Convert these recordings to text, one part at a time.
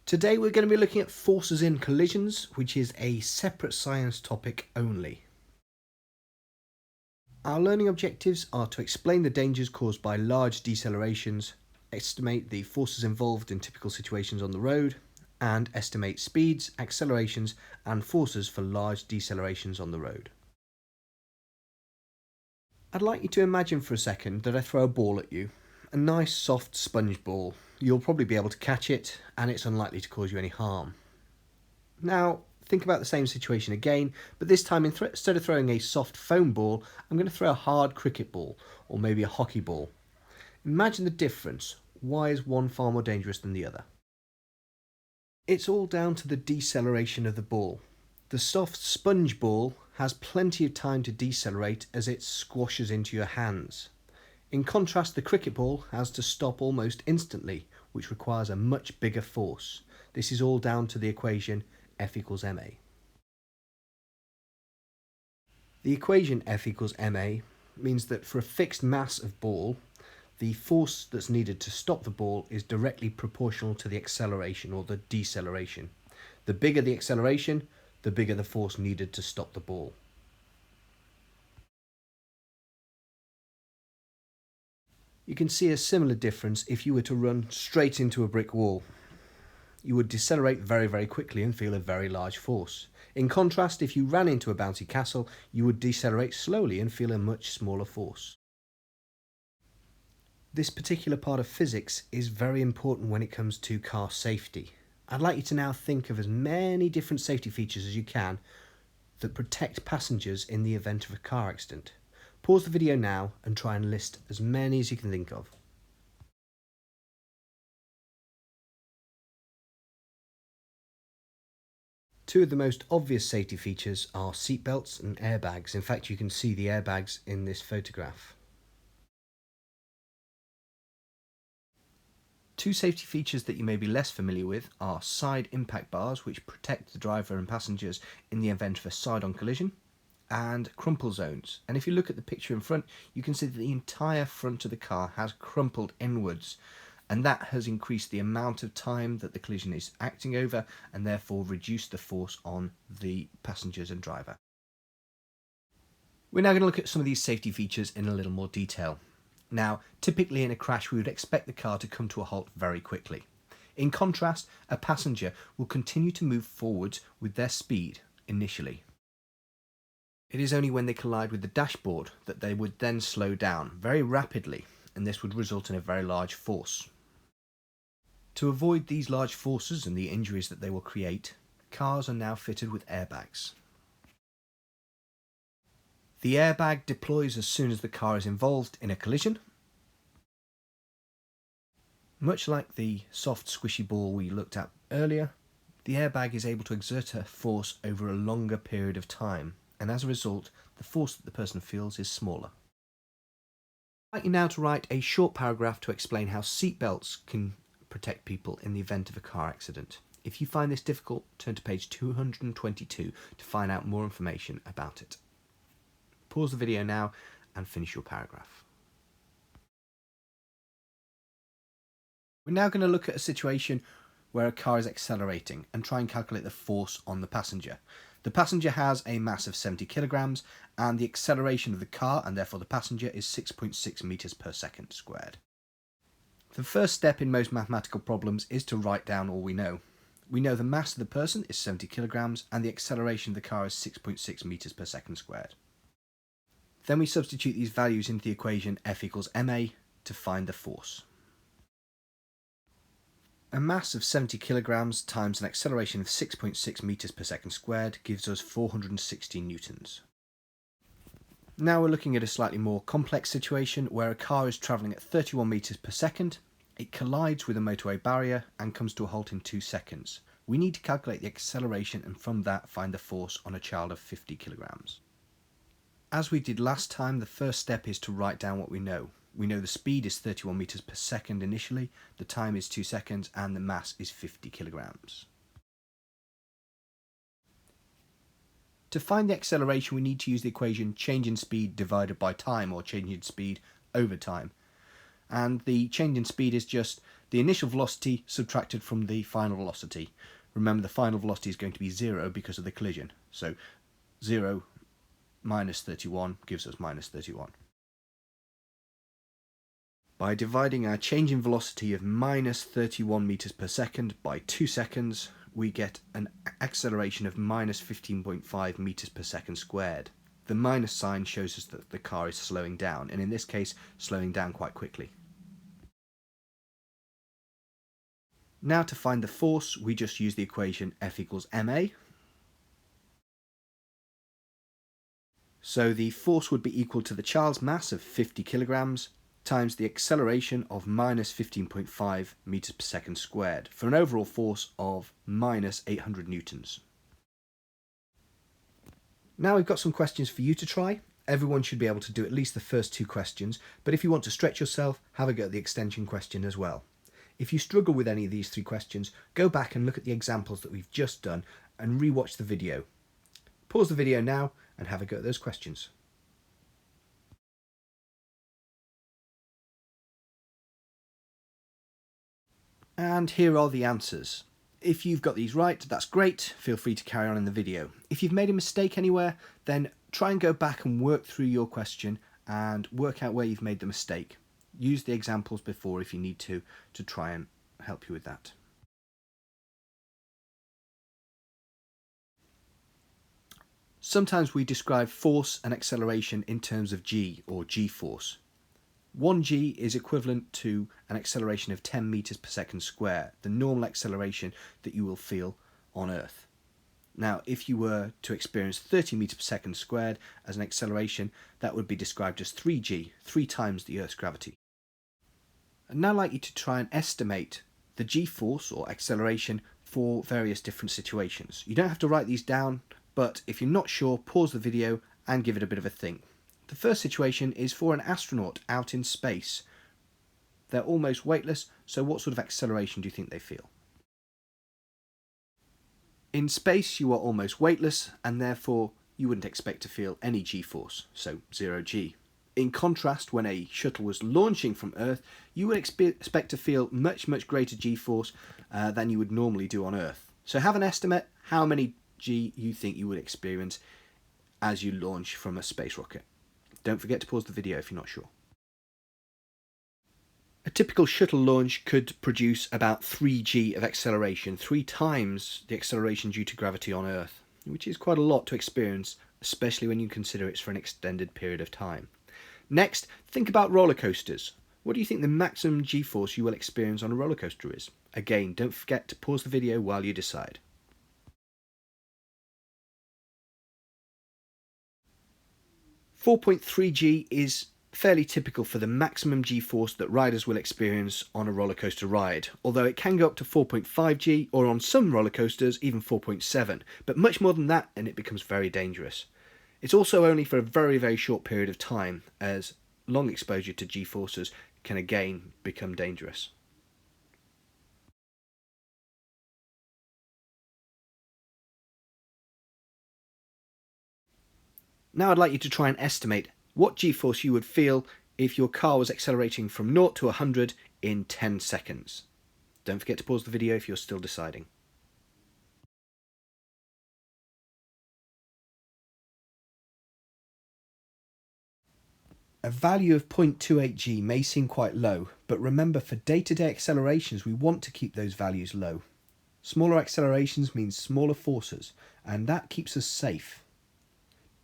Today we're going to be looking at forces in collisions, which is a separate science topic only. Our learning objectives are to explain the dangers caused by large decelerations, estimate the forces involved in typical situations on the road, and estimate speeds, accelerations, and forces for large decelerations on the road. I'd like you to imagine for a second that I throw a ball at you, a nice soft sponge ball. You'll probably be able to catch it, and it's unlikely to cause you any harm. Now, think about the same situation again, but this time instead of throwing a soft foam ball, I'm going to throw a hard cricket ball, or maybe a hockey ball. Imagine the difference. Why is one far more dangerous than the other? It's all down to the deceleration of the ball. The soft sponge ball has plenty of time to decelerate as it squashes into your hands. In contrast, the cricket ball has to stop almost instantly, which requires a much bigger force. This is all down to the equation F equals ma. The equation F equals ma means that for a fixed mass of ball, the force that's needed to stop the ball is directly proportional to the acceleration or the deceleration. The bigger the acceleration, the bigger the force needed to stop the ball. You can see a similar difference if you were to run straight into a brick wall. You would decelerate very, very quickly and feel a very large force. In contrast, if you ran into a bouncy castle, you would decelerate slowly and feel a much smaller force. This particular part of physics is very important when it comes to car safety. I'd like you to now think of as many different safety features as you can that protect passengers in the event of a car accident. Pause the video now and try and list as many as you can think of. Two of the most obvious safety features are seatbelts and airbags. In fact, you can see the airbags in this photograph. Two safety features that you may be less familiar with are side impact bars, which protect the driver and passengers in the event of a side-on collision, and crumple zones. And if you look at the picture in front, you can see that the entire front of the car has crumpled inwards, and that has increased the amount of time that the collision is acting over and therefore reduced the force on the passengers and driver. We're now going to look at some of these safety features in a little more detail. Now, typically in a crash, we would expect the car to come to a halt very quickly. In contrast, a passenger will continue to move forwards with their speed initially. It is only when they collide with the dashboard that they would then slow down very rapidly, and this would result in a very large force. To avoid these large forces and the injuries that they will create, cars are now fitted with airbags. The airbag deploys as soon as the car is involved in a collision. Much like the soft squishy ball we looked at earlier, the airbag is able to exert a force over a longer period of time, and as a result, the force that the person feels is smaller. I'd like you now to write a short paragraph to explain how seatbelts can protect people in the event of a car accident. If you find this difficult, turn to page 222 to find out more information about it. Pause the video now and finish your paragraph. We're now going to look at a situation where a car is accelerating and try and calculate the force on the passenger. The passenger has a mass of 70 kilograms and the acceleration of the car, and therefore the passenger, is 6.6 meters per second squared. The first step in most mathematical problems is to write down all we know. We know the mass of the person is 70 kilograms and the acceleration of the car is 6.6 meters per second squared. Then we substitute these values into the equation F equals ma to find the force. A mass of 70 kilograms times an acceleration of 6.6 meters per second squared gives us 460 newtons. Now we're looking at a slightly more complex situation where a car is travelling at 31 meters per second. It collides with a motorway barrier and comes to a halt in 2 seconds. We need to calculate the acceleration and from that find the force on a child of 50 kilograms. As we did last time, the first step is to write down what we know. We know the speed is 31 meters per second initially, the time is 2 seconds, and the mass is 50 kilograms. To find the acceleration, we need to use the equation change in speed divided by time, or change in speed over time. And the change in speed is just the initial velocity subtracted from the final velocity. Remember, the final velocity is going to be 0 because of the collision. So 0 minus 31 gives us minus 31. By dividing our change in velocity of minus 31 meters per second by 2 seconds, we get an acceleration of minus 15.5 meters per second squared. The minus sign shows us that the car is slowing down, and in this case, slowing down quite quickly. Now to find the force, we just use the equation F equals ma. So the force would be equal to the child's mass of 50 kilograms times the acceleration of minus 15.5 meters per second squared, for an overall force of minus 800 newtons. Now we've got some questions for you to try. Everyone should be able to do at least the first 2 questions, but if you want to stretch yourself, have a go at the extension question as well. If you struggle with any of these 3 questions, go back and look at the examples that we've just done and re-watch the video. Pause the video now and have a go at those questions. And here are the answers. If you've got these right, that's great. Feel free to carry on in the video. If you've made a mistake anywhere, then try and go back and work through your question and work out where you've made the mistake. Use the examples before if you need to try and help you with that. Sometimes we describe force and acceleration in terms of g, or g-force. 1g is equivalent to an acceleration of 10 meters per second square, the normal acceleration that you will feel on Earth. Now, if you were to experience 30 meters per second squared as an acceleration, that would be described as 3g, 3 times the Earth's gravity. I'd now like you to try and estimate the g-force or acceleration for various different situations. You don't have to write these down, but if you're not sure, pause the video and give it a bit of a think. The first situation is for an astronaut out in space. They're almost weightless, so what sort of acceleration do you think they feel? In space, you are almost weightless, and therefore you wouldn't expect to feel any g-force, so 0g. In contrast, when a shuttle was launching from Earth, you would expect to feel much greater g-force than you would normally do on Earth. So have an estimate how many g you think you would experience as you launch from a space rocket. Don't forget to pause the video if you're not sure. A typical shuttle launch could produce about 3g of acceleration, 3 times the acceleration due to gravity on Earth, which is quite a lot to experience, especially when you consider it's for an extended period of time. Next, think about roller coasters. What do you think the maximum g-force you will experience on a roller coaster is? Again, don't forget to pause the video while you decide. .3g is fairly typical for the maximum g-force that riders will experience on a roller coaster ride, although it can go up to 4.5g, or on some roller coasters even 4.7, but much more than that and it becomes very dangerous. It's also only for a very short period of time, as long exposure to g-forces can again become dangerous. Now I'd like you to try and estimate what g-force you would feel if your car was accelerating from 0 to 100 in 10 seconds. Don't forget to pause the video if you're still deciding. A value of 0.28g may seem quite low, but remember, for day-to-day accelerations we want to keep those values low. Smaller accelerations means smaller forces, and that keeps us safe.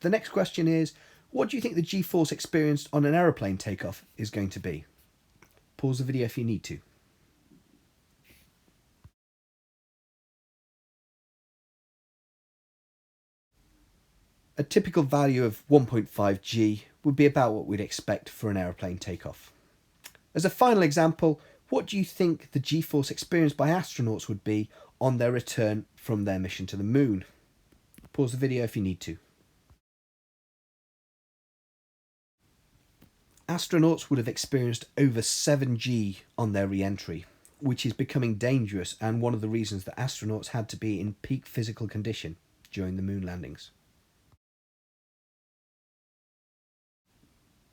The next question is, what do you think the g-force experienced on an aeroplane takeoff is going to be? Pause the video if you need to. A typical value of 1.5g would be about what we'd expect for an aeroplane takeoff. As a final example, what do you think the g-force experienced by astronauts would be on their return from their mission to the moon? Pause the video if you need to. Astronauts would have experienced over 7g on their re-entry, which is becoming dangerous and one of the reasons that astronauts had to be in peak physical condition during the moon landings.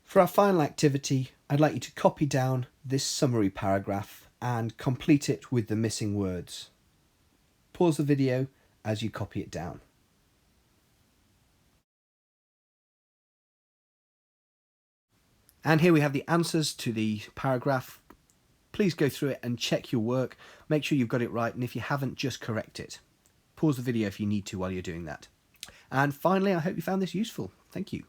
For our final activity, I'd like you to copy down this summary paragraph and complete it with the missing words. Pause the video as you copy it down. And here we have the answers to the paragraph. Please go through it and check your work. Make sure you've got it right, and if you haven't, just correct it. Pause the video if you need to while you're doing that. And finally, I hope you found this useful. Thank you.